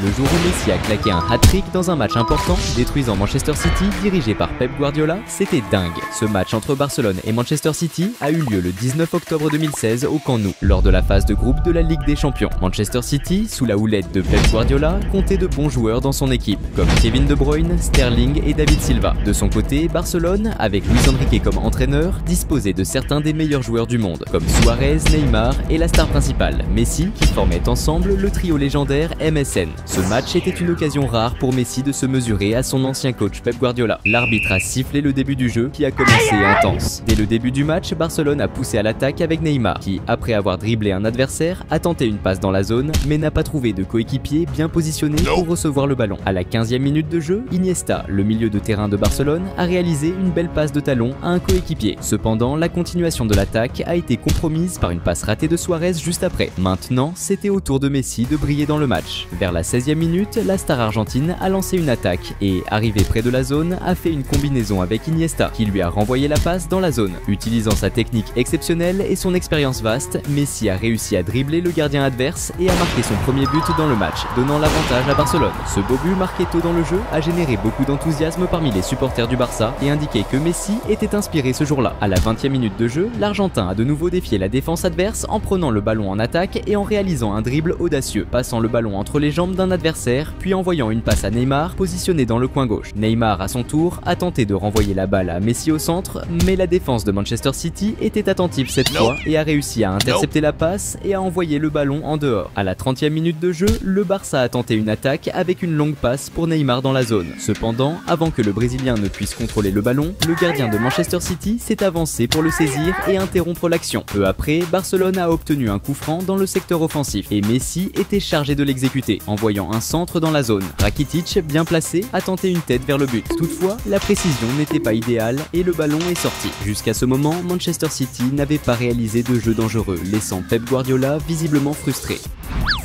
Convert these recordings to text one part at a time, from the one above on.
Le jour où Messi a claqué un hat-trick dans un match important, détruisant Manchester City dirigé par Pep Guardiola, c'était dingue. Ce match entre Barcelone et Manchester City a eu lieu le 19 octobre 2016 au Camp Nou, lors de la phase de groupe de la Ligue des Champions. Manchester City, sous la houlette de Pep Guardiola, comptait de bons joueurs dans son équipe, comme Kevin De Bruyne, Sterling et David Silva. De son côté, Barcelone, avec Luis Enrique comme entraîneur, disposait de certains des meilleurs joueurs du monde, comme Suarez, Neymar et la star principale, Messi, qui formaient ensemble le trio légendaire MSN. Ce match était une occasion rare pour Messi de se mesurer à son ancien coach Pep Guardiola. L'arbitre a sifflé le début du jeu qui a commencé intense. Dès le début du match, Barcelone a poussé à l'attaque avec Neymar, qui, après avoir dribblé un adversaire, a tenté une passe dans la zone, mais n'a pas trouvé de coéquipier bien positionné pour recevoir le ballon. À la 15e minute de jeu, Iniesta, le milieu de terrain de Barcelone, a réalisé une belle passe de talon à un coéquipier. Cependant, la continuation de l'attaque a été compromise par une passe ratée de Suarez juste après. Maintenant, c'était au tour de Messi de briller dans le match. Vers la 16e minute, la star argentine a lancé une attaque et, arrivé près de la zone, a fait une combinaison avec Iniesta, qui lui a renvoyé la passe dans la zone. Utilisant sa technique exceptionnelle et son expérience vaste, Messi a réussi à dribbler le gardien adverse et a marqué son premier but dans le match, donnant l'avantage à Barcelone. Ce beau but marqué tôt dans le jeu a généré beaucoup d'enthousiasme parmi les supporters du Barça et indiquait que Messi était inspiré ce jour-là. À la 20e minute de jeu, l'Argentin a de nouveau défié la défense adverse en prenant le ballon en attaque et en réalisant un dribble audacieux, passant le ballon entre les jambes d'un adversaire, puis envoyant une passe à Neymar, positionné dans le coin gauche. Neymar, à son tour, a tenté de renvoyer la balle à Messi au centre, mais la défense de Manchester City était attentive cette fois et a réussi à intercepter la passe et à envoyer le ballon en dehors. À la 30e minute de jeu, le Barça a tenté une attaque avec une longue passe pour Neymar dans la zone. Cependant, avant que le Brésilien ne puisse contrôler le ballon, le gardien de Manchester City s'est avancé pour le saisir et interrompre l'action. Peu après, Barcelone a obtenu un coup franc dans le secteur offensif et Messi était chargé de l'exécuter, envoyant un centre dans la zone. Rakitic, bien placé, a tenté une tête vers le but. Toutefois, la précision n'était pas idéale et le ballon est sorti. Jusqu'à ce moment, Manchester City n'avait pas réalisé de jeu dangereux, laissant Pep Guardiola visiblement frustré.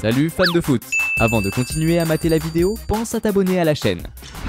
Salut fans de foot! Avant de continuer à mater la vidéo, pense à t'abonner à la chaîne.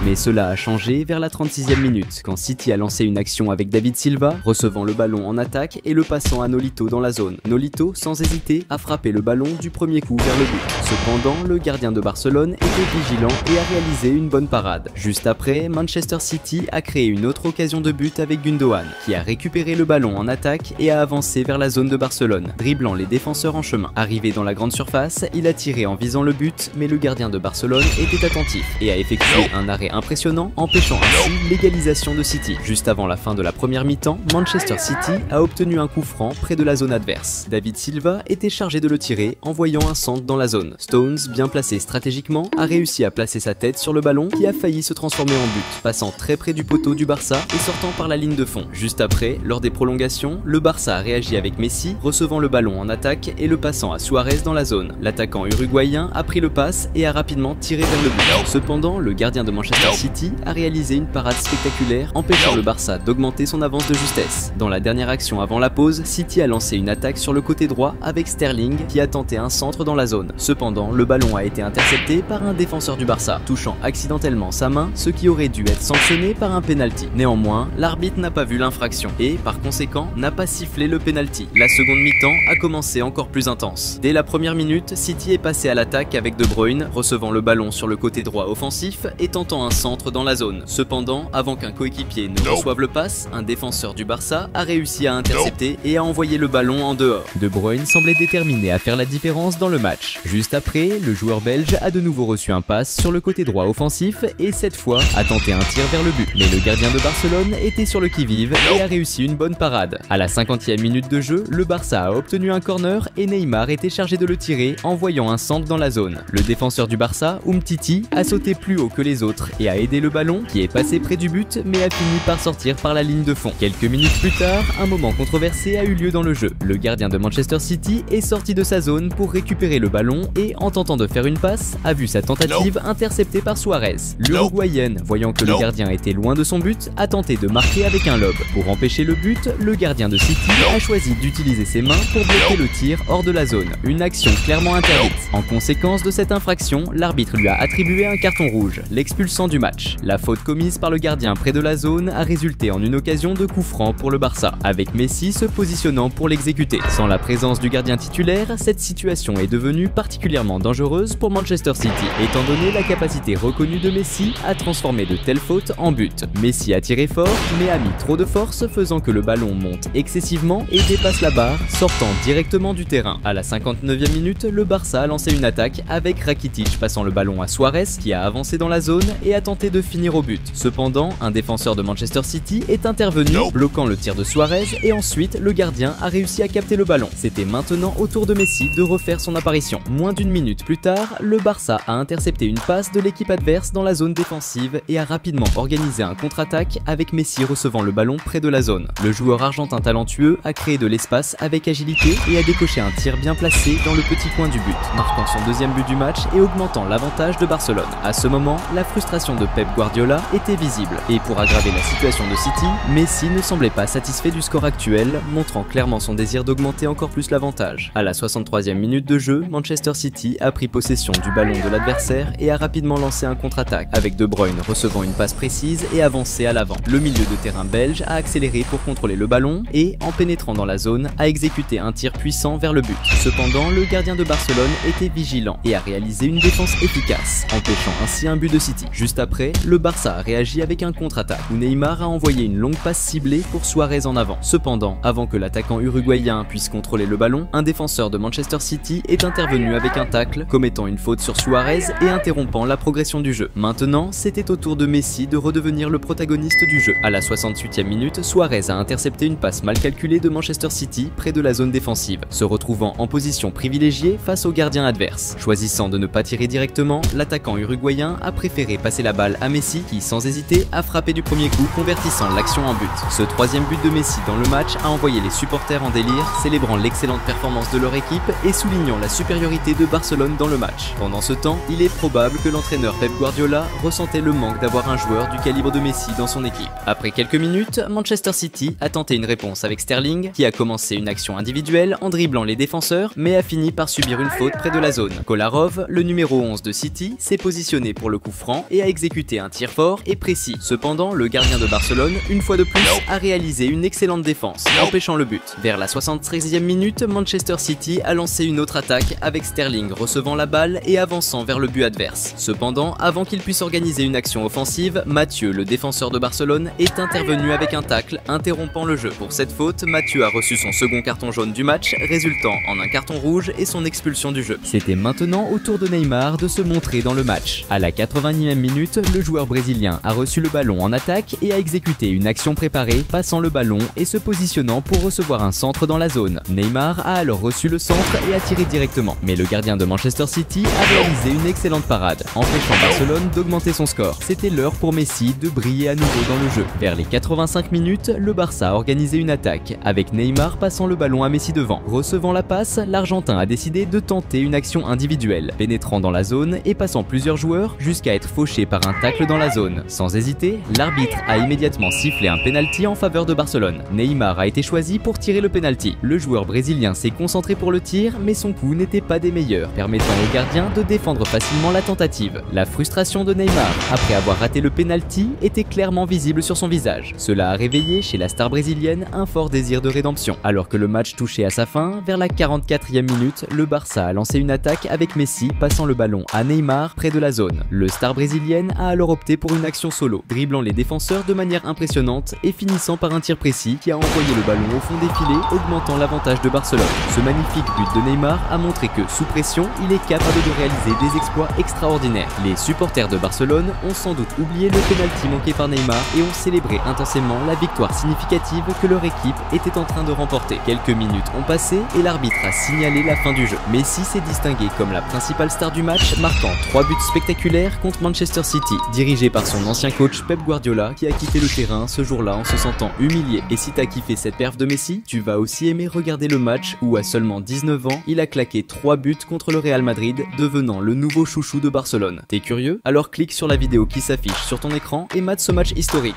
Mais cela a changé vers la 36e minute, quand City a lancé une action avec David Silva, recevant le ballon en attaque et le passant à Nolito dans la zone. Nolito, sans hésiter, a frappé le ballon du premier coup vers le but. Cependant, le gardien de Barcelone était vigilant et a réalisé une bonne parade. Juste après, Manchester City a créé une autre occasion de but avec Gundogan, qui a récupéré le ballon en attaque et a avancé vers la zone de Barcelone, dribblant les défenseurs en chemin. Arrivé dans la grande surface, il a tiré en visant le but, mais le gardien de Barcelone était attentif et a effectué un arrêt impressionnant, empêchant ainsi l'égalisation de City. Juste avant la fin de la première mi-temps, Manchester City a obtenu un coup franc près de la zone adverse. David Silva était chargé de le tirer, envoyant un centre dans la zone. Stones, bien placé stratégiquement, a réussi à placer sa tête sur le ballon qui a failli se transformer en but, passant très près du poteau du Barça et sortant par la ligne de fond. Juste après, lors des prolongations, le Barça a réagi avec Messi, recevant le ballon en attaque et le passant à Suarez dans la zone. L'attaquant uruguayen a pris le passe et a rapidement tiré vers le but. Cependant, le gardien de Manchester City a réalisé une parade spectaculaire, empêchant le Barça d'augmenter son avance de justesse. Dans la dernière action avant la pause, City a lancé une attaque sur le côté droit avec Sterling qui a tenté un centre dans la zone. Cependant, le ballon a été intercepté par un défenseur du Barça, touchant accidentellement sa main, ce qui aurait dû être sanctionné par un penalty. Néanmoins, l'arbitre n'a pas vu l'infraction et, par conséquent, n'a pas sifflé le penalty. La seconde mi-temps a commencé encore plus intense. Dès la première minute, City est passé à l'attaque avec De Bruyne, recevant le ballon sur le côté droit offensif et tentant un centre dans la zone. Cependant, avant qu'un coéquipier ne reçoive le pass, un défenseur du Barça a réussi à intercepter et à envoyer le ballon en dehors. De Bruyne semblait déterminé à faire la différence dans le match. Juste après, le joueur belge a de nouveau reçu un pass sur le côté droit offensif et cette fois a tenté un tir vers le but. Mais le gardien de Barcelone était sur le qui-vive et a réussi une bonne parade. À la 50e minute de jeu, le Barça a obtenu un corner et Neymar était chargé de le tirer, envoyant un centre dans la zone. Le défenseur du Barça, Umtiti, a sauté plus haut que les autres et a aidé le ballon qui est passé près du but mais a fini par sortir par la ligne de fond. Quelques minutes plus tard, un moment controversé a eu lieu dans le jeu. Le gardien de Manchester City est sorti de sa zone pour récupérer le ballon et, en tentant de faire une passe, a vu sa tentative interceptée par Suarez. L'Uruguayenne, voyant que le gardien était loin de son but, a tenté de marquer avec un lob. Pour empêcher le but, le gardien de City a choisi d'utiliser ses mains pour bloquer le tir hors de la zone. Une action clairement interdite vite. En conséquence de cette infraction, l'arbitre lui a attribué un carton rouge, l'expulsant du match. La faute commise par le gardien près de la zone a résulté en une occasion de coup franc pour le Barça, avec Messi se positionnant pour l'exécuter. Sans la présence du gardien titulaire, cette situation est devenue particulièrement dangereuse pour Manchester City, étant donné la capacité reconnue de Messi à transformer de telles fautes en but. Messi a tiré fort, mais a mis trop de force, faisant que le ballon monte excessivement et dépasse la barre, sortant directement du terrain. À la 59e minute, le Barça a lancé une attaque avec Rakitic passant le ballon à Suarez qui a avancé dans la zone et a tenté de finir au but. Cependant, un défenseur de Manchester City est intervenu, bloquant le tir de Suarez, et ensuite le gardien a réussi à capter le ballon. C'était maintenant au tour de Messi de refaire son apparition. Moins d'une minute plus tard, le Barça a intercepté une passe de l'équipe adverse dans la zone défensive et a rapidement organisé un contre-attaque avec Messi recevant le ballon près de la zone. Le joueur argentin talentueux a créé de l'espace avec agilité et a décoché un tir bien placé dans le petit coin du but, marquant son deuxième but du match et augmentant l'avantage de Barcelone. À ce moment, la frustration de Pep Guardiola était visible et pour aggraver la situation de City, Messi ne semblait pas satisfait du score actuel, montrant clairement son désir d'augmenter encore plus l'avantage. À la 63e minute de jeu, Manchester City a pris possession du ballon de l'adversaire et a rapidement lancé un contre-attaque, avec De Bruyne recevant une passe précise et avancé à l'avant. Le milieu de terrain belge a accéléré pour contrôler le ballon et, en pénétrant dans la zone, a exécuté un tir puissant vers le but. Cependant, le gardien de Barcelone était vigilant et a réalisé une défense efficace, empêchant ainsi un but de City. Juste après, le Barça a réagi avec un contre-attaque où Neymar a envoyé une longue passe ciblée pour Suarez en avant. Cependant, avant que l'attaquant uruguayen puisse contrôler le ballon, un défenseur de Manchester City est intervenu avec un tacle, commettant une faute sur Suarez et interrompant la progression du jeu. Maintenant, c'était au tour de Messi de redevenir le protagoniste du jeu. À la 68e minute, Suarez a intercepté une passe mal calculée de Manchester City près de la zone défensive, se retrouvant en position privilégiée face au gardien adverse. Choisissant de ne pas tirer directement, l'attaquant uruguayen a préféré passer la balle à Messi qui, sans hésiter, a frappé du premier coup, convertissant l'action en but. Ce troisième but de Messi dans le match a envoyé les supporters en délire, célébrant l'excellente performance de leur équipe et soulignant la supériorité de Barcelone dans le match. Pendant ce temps, il est probable que l'entraîneur Pep Guardiola ressentait le manque d'avoir un joueur du calibre de Messi dans son équipe. Après quelques minutes, Manchester City a tenté une réponse avec Sterling, qui a commencé une action individuelle en dribblant les défenseurs, mais a fini par subir une faute près de la zone. Kolarov, le numéro 11 de City, s'est positionné pour le coup franc et a exécuté un tir fort et précis. Cependant, le gardien de Barcelone, une fois de plus, a réalisé une excellente défense, empêchant le but. Vers la 73e minute, Manchester City a lancé une autre attaque avec Sterling recevant la balle et avançant vers le but adverse. Cependant, avant qu'il puisse organiser une action offensive, Mathieu, le défenseur de Barcelone, est intervenu avec un tacle, interrompant le jeu. Pour cette faute, Mathieu a reçu son second carton jaune du match, résultant en un carton rouge et son expulsion du jeu. C'était maintenant au tour de Neymar de se montrer dans le match. À la 80e minute, le joueur brésilien a reçu le ballon en attaque et a exécuté une action préparée, passant le ballon et se positionnant pour recevoir un centre dans la zone. Neymar a alors reçu le centre et a tiré directement, mais le gardien de Manchester City a réalisé une excellente parade, empêchant Barcelone d'augmenter son score. C'était l'heure pour Messi de briller à nouveau dans le jeu. Vers les 85 minutes, le Barça a organisé une attaque, avec Neymar passant le ballon à Messi devant. Recevant la passe, l'Argentin a décidé de tenter une action individuelle, pénétrant dans la zone et passant plusieurs joueurs jusqu'à être fauché par un tacle dans la zone. Sans hésiter, l'arbitre a immédiatement sifflé un penalty en faveur de Barcelone. Neymar a été choisi pour tirer le penalty. Le joueur brésilien s'est concentré pour le tir, mais son coup n'était pas des meilleurs, permettant au gardien de défendre facilement la tentative. La frustration de Neymar, après avoir raté le penalty, était clairement visible sur son visage. Cela a réveillé chez la star brésilienne un fort désir de rédemption. Alors que le match touchait à sa fin, vers la 44e minute, le Barça a lancé une attaque avec Messi passant le ballon à Neymar près de la zone. Le star brésilienne a alors opté pour une action solo, dribblant les défenseurs de manière impressionnante et finissant par un tir précis qui a envoyé le ballon au fond des filets, augmentant l'avantage de Barcelone. Ce magnifique but de Neymar a montré que, sous pression, il est capable de réaliser des exploits extraordinaires. Les supporters de Barcelone ont sans doute oublié le penalty manqué par Neymar et ont célébré intensément la victoire significative que leur équipe était en train de remporter. Quelques minutes ont passé et l'arbitre a signalé la fin du jeu. Messi s'est distingué comme la principale star du match, marquant 3 buts spectaculaires contre Manchester City, dirigé par son ancien coach Pep Guardiola, qui a quitté le terrain ce jour-là en se sentant humilié. Et si t'as kiffé cette perf de Messi, tu vas aussi aimer regarder le match où à seulement 19 ans, il a claqué 3 buts contre le Real Madrid, devenant le nouveau chouchou de Barcelone. T'es curieux? Alors clique sur la vidéo qui s'affiche sur ton écran et mate ce match historique.